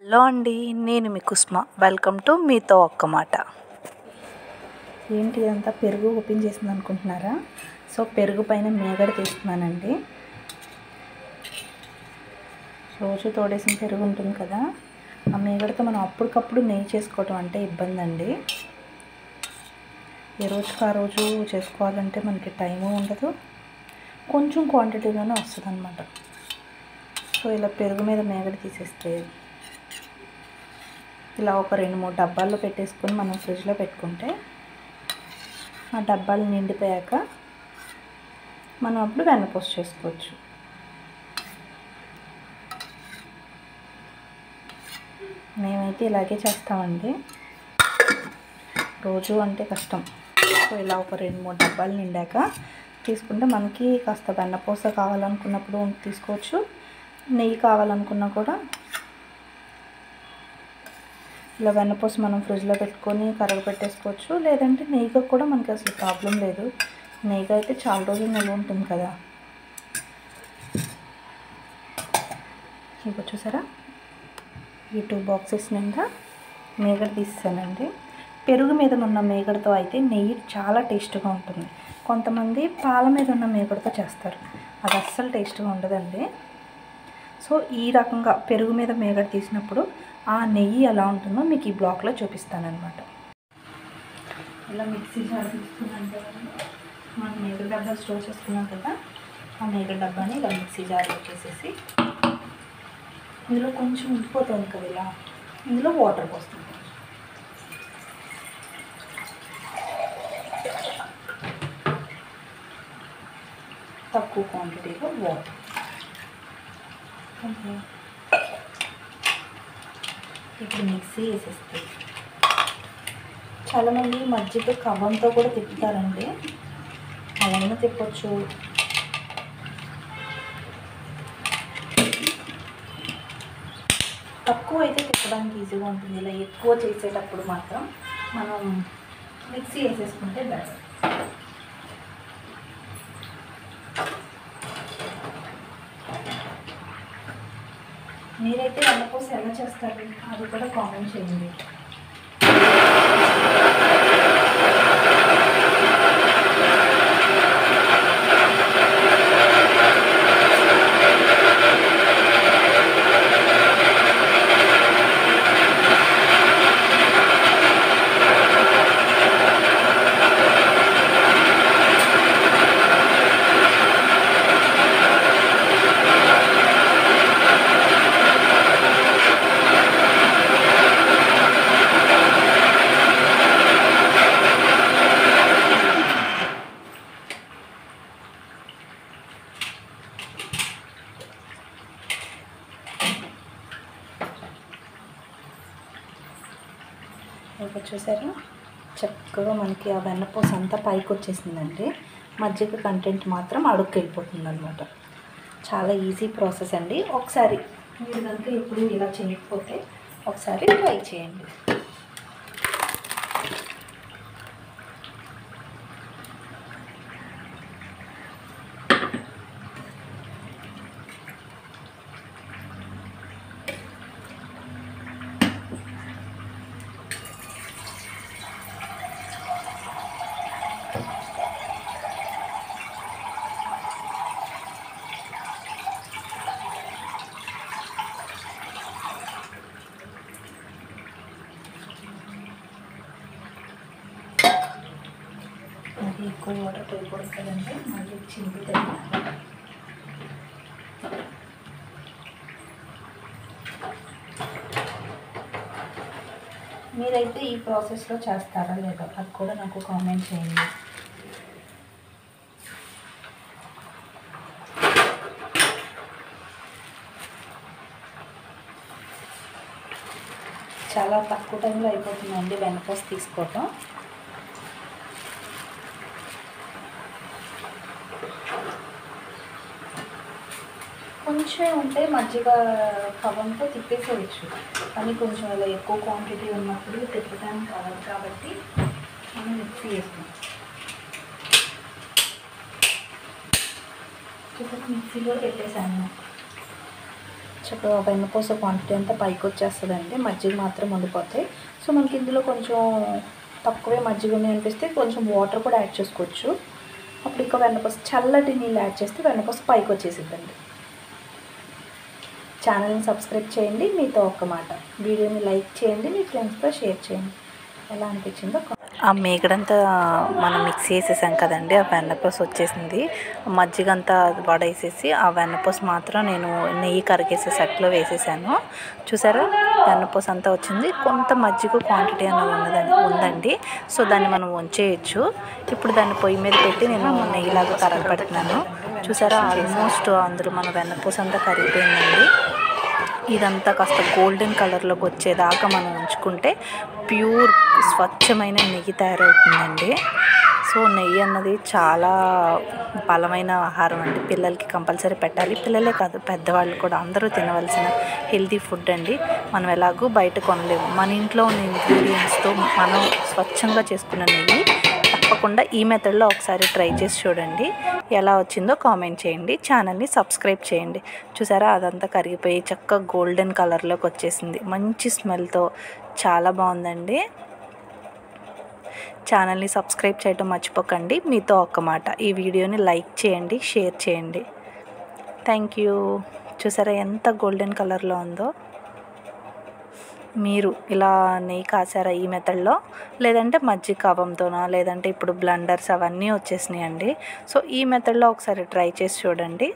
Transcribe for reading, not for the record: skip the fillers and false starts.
Hello అండి, నేను మీ కుస్మ. Welcome to మీతో ఒక్క మాట. ఏంటి ఇదంతా పెరుగు ఓపెన్ చేసింది అనుకుంటున్నారా? సో పెరుగు పైన మేగడ తీస్తున్నానండి. రోజు తోడేసిన పెరుగు ఉంటుంది కదా, ఆ మేగడతో మనం అప్పటికప్పుడు నెయ్యి చేసుకోవటం అంటే ఇబ్బంది అండి. ఏ రోజుకి ఆ రోజు చేసుకోవాలంటే మనకి టైము ఉండదు, కొంచెం క్వాంటిటీలోనే వస్తుంది అన్నమాట. సో ఇలా పెరుగు మీద మేగడ తీసేస్తే ఇలా ఒక 2-3 డబ్బాల్లో పెట్టేసుకొని మనం ఫ్రిడ్జ్లో పెట్టుకుంటే ఆ డబ్బాలు నిండిపోయాక మనం అప్పుడు వెన్నపూస చేసుకోవచ్చు. మేమైతే ఇలాగే చేస్తామండి, రోజు అంటే కష్టం. సో ఇలా ఒక 2-3 డబ్బాలు నిండాక తీసుకుంటే మనకి కాస్త వెన్నపూస కావాలనుకున్నప్పుడు తీసుకోవచ్చు, నెయ్యి కావాలనుకున్నా కూడా ఇలా వెన్నపూస మనం ఫ్రిడ్జ్లో పెట్టుకొని కరగపెట్టేసుకోవచ్చు. లేదంటే నెయ్యిగా కూడా మనకి అసలు ప్రాబ్లం లేదు, నెయ్యిగా అయితే చాలా రోజులు నిల్వ ఉంటుంది కదా. ఇక చూసారా, ఈ 2 బాక్సెస్ నిండా మేగడ తీసానండి. పెరుగు మీద ఉన్న మేగడతో అయితే నెయ్యి చాలా టేస్ట్గా ఉంటుంది. కొంతమంది పాల మీద ఉన్న మేగడతో చేస్తారు, అది అస్సలు టేస్ట్గా ఉండదండి. సో ఈ రకంగా పెరుగు మీద మేగడ తీసినప్పుడు ఆ నెయ్యి ఎలా ఉంటుందో మీకు ఈ బ్లాక్లో చూపిస్తానన్నమాట. ఇలా మిక్సీ జార్ తీసుకున్నాంటే మనం మేగడ డబ్బా స్టోర్ చేసుకున్నాం కదా, ఆ మేగడ డబ్బాని ఇలా మిక్సీ జార్లో వచ్చేసేసి ఇందులో కొంచెం ఉడిపోతుంది కదా, ఇలా ఇందులో వాటర్ పోస్తుంది. తక్కువ క్వాంటిటీలో వాటర్. ఇప్పుడు మిక్సీ వేసేస్తే చాలామంది మజ్జిగ కవ్వంతో కూడా తిప్పుతారండి, అలాగే తిప్పొచ్చు. తక్కువ అయితే తిప్పడానికి ఈజీగా ఉంటుంది. ఇలా ఎక్కువ చేసేటప్పుడు మాత్రం మనం మిక్సీ వేసేసుకుంటే బెటర్. మీరైతే వెన్నపూస ఎలా చేస్తారు అది కూడా కామెంట్ చేయండి. ఇక చూసారా, చక్కగా మనకి ఆ వెన్నపూస అంతా పైకి వచ్చేసిందండి. మజ్జిగ కంటెంట్ మాత్రం అడుక్కి వెళ్ళిపోతుంది అనమాట. చాలా ఈజీ ప్రాసెస్ అండి. ఒకసారి మీరు కనుక ఎప్పుడు ఇలా చేయకపోతే ఒకసారి ట్రై చేయండి. మళ్ళీ ఎక్కువ వాటర్ పోయకూడదు కదండి, మళ్ళీ చింపుతుంది. మీరైతే ఈ ప్రాసెస్లో చేస్తారా లేదా అది కూడా నాకు కామెంట్ చేయండి. చాలా తక్కువ టైంలో అయిపోతుందండి వెన్నపూస తీసుకోవటం. కొంచెం ఉంటే మజ్జిగ కవ్వంతో తిప్పేసేయచ్చు, కానీ కొంచెం ఇలా ఎక్కువ క్వాంటిటీ ఉన్నప్పుడు తిప్పడానికి కావాలి కాబట్టి మనం మిక్సీ వేస్తాం. మిక్సీలో పెట్టేసాను. చక్కగా వెన్నపూస క్వాంటిటీ అంతా పైకి వచ్చేస్తుందండి. మజ్జిగ మాత్రం ఉండిపోతాయి. సో మనకి ఇందులో కొంచెం తక్కువే మజ్జిగ ఉంది అనిపిస్తే కొంచెం వాటర్ కూడా యాడ్ చేసుకోవచ్చు. అప్పుడు ఇంకా వెన్నపూస చల్లటి నీళ్ళు యాడ్ చేస్తే వెన్నపూస పైకి వచ్చేసిద్దండి. ఛానల్ని సబ్స్క్రైబ్ చేయండి. మీతో ఒక్క మాట, వీడియోని లైక్ చేయండి, మీ ఫ్రెండ్స్తో షేర్ చేయండి. ఎలా అనిపించిందో ఆ మేగడంతా మనం మిక్స్ చేసేసాం కదండి, ఆ వెన్నపూస వచ్చేసింది. మజ్జిగ అంతా వడేసేసి ఆ వెన్నపూస మాత్రం నేను నెయ్యి కరిగేసే సెట్లో వేసేసాను. చూసారా, వెన్నపూస అంతా వచ్చింది. కొంత మజ్జిగ క్వాంటిటీ అన్నది ఉందండి. సో దాన్ని మనం వంచేయచ్చు. ఇప్పుడు దాన్ని పొయ్యి మీద పెట్టి నేను నెయ్యిలాగా కరగపెడుతున్నాను. చూసారా, ఆల్మోస్ట్ అందులో మన వెన్నపూస అంతా కరిగిపోయిందండి. ఇదంతా కాస్త గోల్డెన్ కలర్లోకి వచ్చేదాకా మనం ఉంచుకుంటే ప్యూర్ స్వచ్ఛమైన నెయ్యి తయారవుతుందండి. సో నెయ్యి అన్నది చాలా బలమైన ఆహారం అండి. పిల్లలకి కంపల్సరీ పెట్టాలి. పిల్లలే కాదు, పెద్దవాళ్ళు కూడా అందరూ తినవలసిన హెల్తీ ఫుడ్ అండి. మనం ఎలాగూ బయట కొనలేము. మన ఇంట్లో ఉన్న ఇంగ్రీడియంట్స్తో మనం స్వచ్ఛంగా చేసుకున్న నెయ్యి తప్పకుండా ఈ మెథడ్లో ఒకసారి ట్రై చేసి చూడండి. ఎలా వచ్చిందో కామెంట్ చేయండి. ఛానల్ని సబ్స్క్రైబ్ చేయండి. చూసారా, అదంతా కరిగిపోయి చక్కగా గోల్డెన్ కలర్లోకి వచ్చేసింది. మంచి స్మెల్తో చాలా బాగుందండి. ఛానల్ని సబ్స్క్రైబ్ చేయడం మర్చిపోకండి. మీతో ఒక్క మాట, ఈ వీడియోని లైక్ చేయండి, షేర్ చేయండి. Thank you. చూసారా ఎంత గోల్డెన్ కలర్లో ఉందో. మీరు ఇలా నెయ్యి కాసారా ఈ మెథడ్లో, లేదంటే మజ్జిగ కవ్వంతోనా, లేదంటే ఇప్పుడు బ్లెండర్స్ అవన్నీ వచ్చేసినాయి అండి. సో ఈ మెథడ్లో ఒకసారి ట్రై చేసి చూడండి.